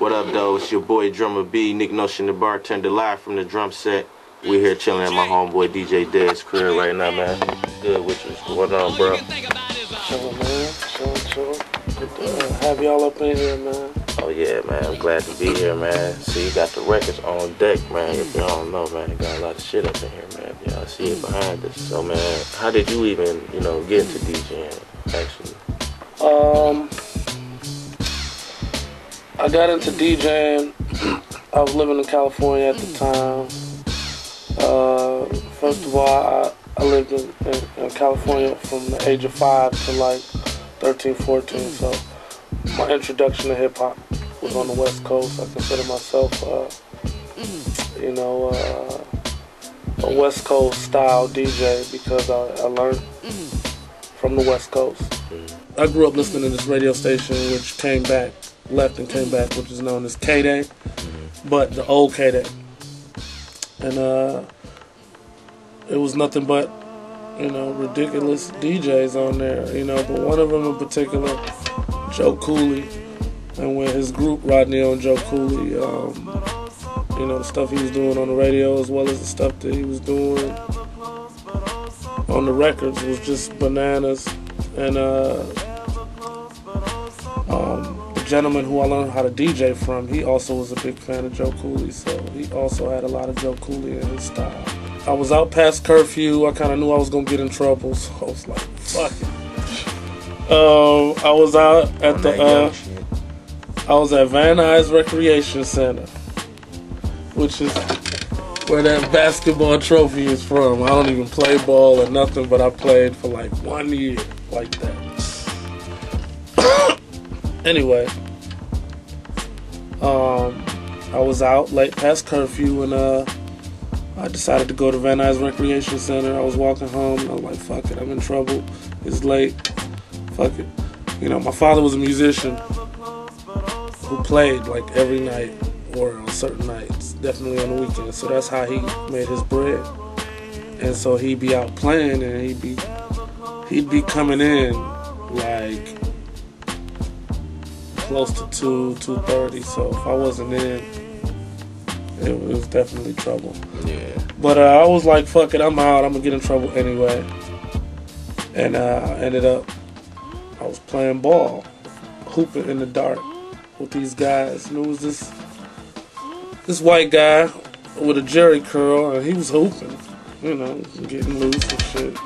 What up, though? It's your boy Drummer B, Nick Notion the bartender, live from the Drumset. We here chilling at my homeboy DJ Dez crib right now, man. Good with you. What's going on, bro? Chillin', man. Chillin'. Good to have y'all up in here, man. Oh yeah, man. I'm glad to be here, man. See, you got the records on deck, man. If y'all don't know, man, you got a lot of shit up in here, man. Y'all see it behind us. So, man, how did you even, get into DJing, actually? I got into DJing. I was living in California at the time. First of all, I lived in California from the age of 5 to like 13, 14. So my introduction to hip hop was on the West Coast. I consider myself, a West Coast style DJ because I learned from the West Coast. I grew up listening to this radio station which left and came back, which is known as K-Day, but the old K-Day. And it was nothing but, ridiculous DJs on there, but one of them in particular, Joe Cooley, and with his group, Rodney and Joe Cooley, the stuff he was doing on the radio as well as the stuff that he was doing on the records was just bananas. And the gentleman who I learned how to DJ from, he also was a big fan of Joe Cooley, so he also had a lot of Joe Cooley in his style. I was out past curfew. I kind of knew I was going to get in trouble, so I was like, fuck it. I was out at I was at Van Nuys Recreation Center, which is where that basketball trophy is from. I don't even play ball or nothing, but I played for like 1 year like that. Anyway, I was out late past curfew and I decided to go to Van Nuys Recreation Center. I was walking home and I was like, fuck it, I'm in trouble. It's late. Fuck it. My father was a musician who played like every night or on certain nights, definitely on the weekends. So that's how he made his bread. And so he'd be out playing and he'd be coming in like close to 2:30. So if I wasn't in, it was definitely trouble. Yeah. But I was like, fuck it, I'm out. I'm gonna get in trouble anyway. And I ended up, I was playing ball, hooping in the dark with these guys. And it was this white guy with a jerry curl, and he was hooping, getting loose and shit.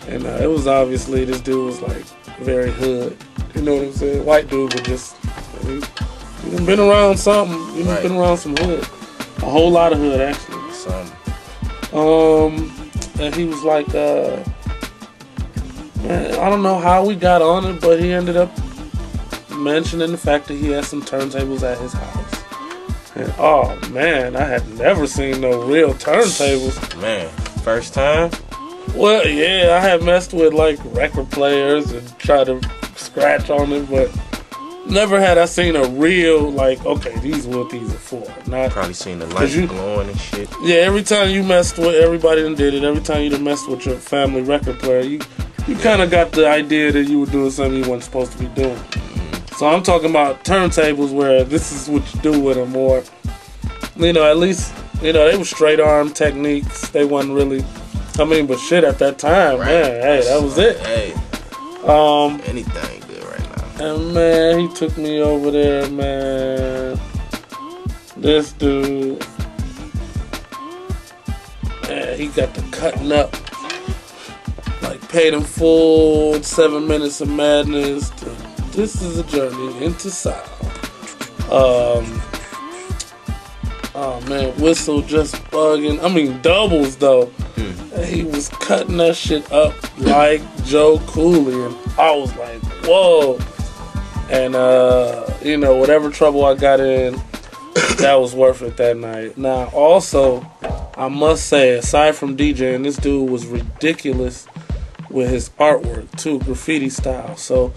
And it was obviously, this dude was like very hood. You know what I'm saying? White dude, but just, you done been around something. You done been around some hood. A whole lot of hood, actually. And he was like, man, I don't know how we got on it, but he ended up mentioning the fact that he had some turntables at his house. And oh man, I had never seen no real turntables. Man, first time? Well, yeah, I had messed with like record players and tried to scratch on it, but never had I seen a real, like, okay, these are what these are for. Not probably seen the lights glowing and shit. Yeah, every time you messed with, everybody done did it. Every time you done messed with your family record player, you kind of got the idea that you were doing something you weren't supposed to be doing. So I'm talking about turntables where this is what you do with them, or, at least, they were straight arm techniques. They wasn't really, but shit at that time, man, hey, that was it. Hey, anything good right now. And man, he took me over there, man. This dude, man, he got the cutting up. Like, paid him full 7 minutes of madness. This is a journey into sound. Oh man, whistle just bugging. Doubles though. He was cutting that shit up like Joe Cooley, and I was like, whoa. And whatever trouble I got in, that was worth it that night. Now, also, I must say, aside from DJing, this dude was ridiculous with his artwork too, graffiti style. So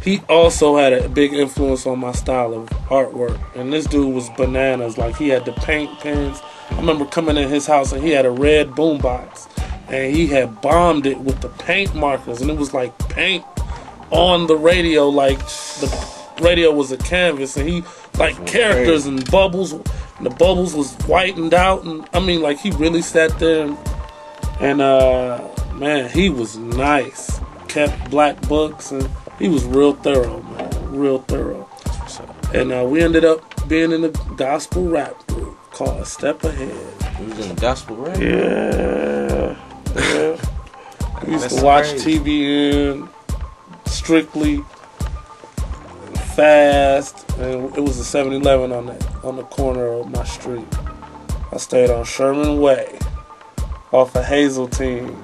he also had a big influence on my style of artwork. And this dude was bananas. Like, he had the paint pens. I remember coming in his house and he had a red boombox, and he had bombed it with the paint markers, and it was like paint on the radio, like the radio was a canvas, and he like characters and bubbles. And the bubbles was whitened out, and I mean, like he really sat there and man, he was nice. Kept black books, and he was real thorough, man, real thorough. And we ended up being in a gospel rap group called A Step Ahead. You was in a gospel rap? Yeah. We used to watch TVN, Strictly, Fast, and it was a 7-Eleven on the corner of my street. I stayed on Sherman Way, off of Hazeltine.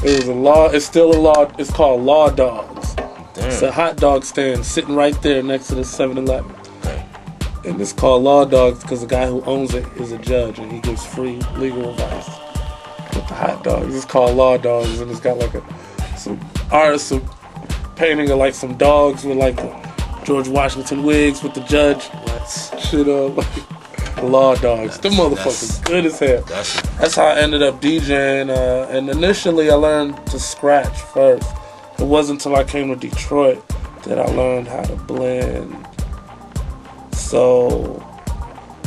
It was a law. It's still a law. It's called Law Dogs. Damn. It's a hot dog stand sitting right there next to the 7-Eleven. And it's called Law Dogs because the guy who owns it is a judge and he gives free legal advice with the hot dogs. It's called Law Dogs, and it's got like some artists painting of like some dogs with like George Washington wigs with the judge. Shit up. Law Dogs. Them motherfuckers good as hell. That's how I ended up DJing. And initially I learned to scratch first. It wasn't until I came to Detroit that I learned how to blend. So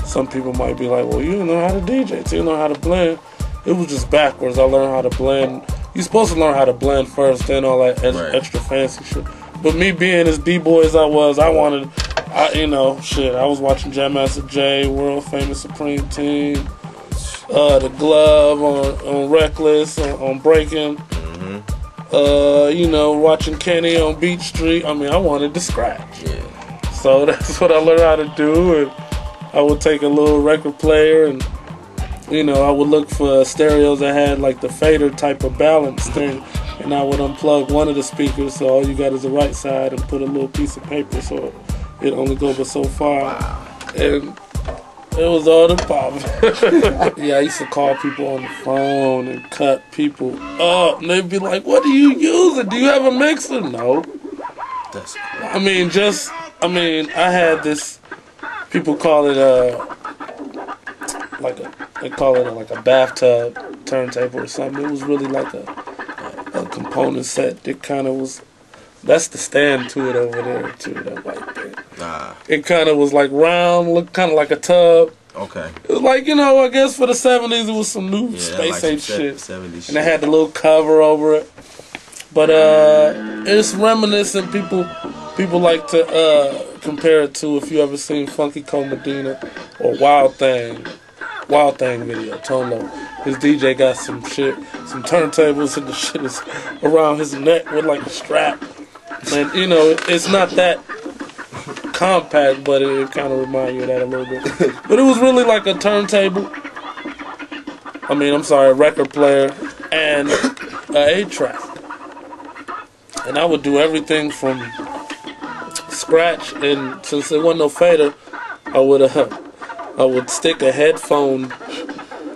some people might be like, well, you didn't know how to DJ, so you know how to blend. It was just backwards. I learned how to blend. You're supposed to learn how to blend first, then all that extra fancy shit. But me being as D-boy as I was, I was watching Jam Master Jay, World Famous Supreme Team, The Glove on Reckless, on Breaking, watching Kenny on Beach Street. I mean, I wanted to scratch. Yeah. So that's what I learned how to do, and I would take a little record player and, I would look for stereos that had like the fader type of balance thing, and I would unplug one of the speakers so all you got is the right side and put a little piece of paper so it only goes but so far. Wow. And it was all the pop. Yeah, I used to call people on the phone and cut people up, and they'd be like, what are you using? Do you have a mixer? No. That's cool. I had this, people call it they call it like a bathtub turntable or something. It was really like a component set that kind of was, that's the stand to it over there too, that white thing. It kind of was like round, looked kind of like a tub. Okay. It was like, I guess for the 70s it was some new space age shit. 70s and it had the little cover over it. But it's reminiscent. People like to compare it to, if you ever seen Funky Cole Medina or Wild Thing video, Tono. His DJ got some turntables, and the shit is around his neck with like a strap. And it's not that compact, but it kind of reminds you of that a little bit. But it was really like a turntable. A record player and an 8-track. And I would do everything from scratch, and since there wasn't no fader, I would stick a headphone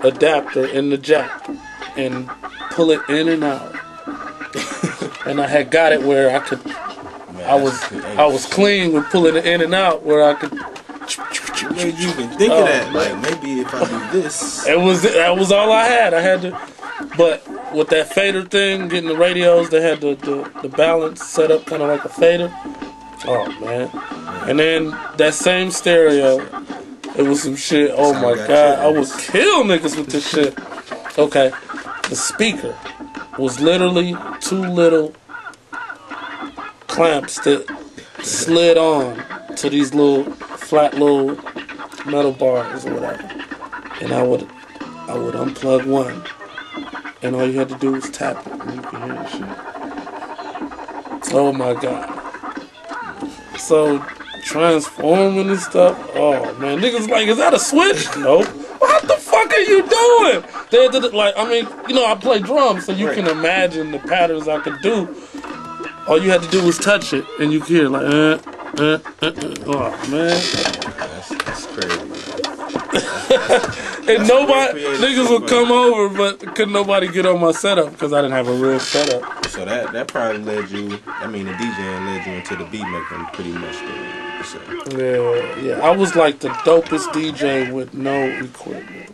adapter in the jack and pull it in and out. And I had got it where I could. I was clean with pulling it in and out where I could. What made you even think of that? Like, maybe if I do this. That was all I had. I had to, but with that fader thing, getting the radios, they had the balance set up kind of like a fader. Oh man! And then that same stereo, it was some shit. Oh my god! I would kill niggas with this shit. Okay, the speaker was literally 2 little clamps that slid on to these flat little metal bars or whatever, and I would unplug one, and all you had to do was tap it, and you could hear the shit. Oh my god! So transforming and stuff. Oh man, niggas like, is that a switch? No. What the fuck are you doing? I play drums, so you can imagine the patterns I could do. All you had to do was touch it, and you could hear like, oh man, that's crazy. And niggas would come over, but couldn't nobody get on my setup because I didn't have a real setup. So that probably led you. The DJing led you into the beat making pretty much. Yeah. I was like the dopest DJ with no equipment.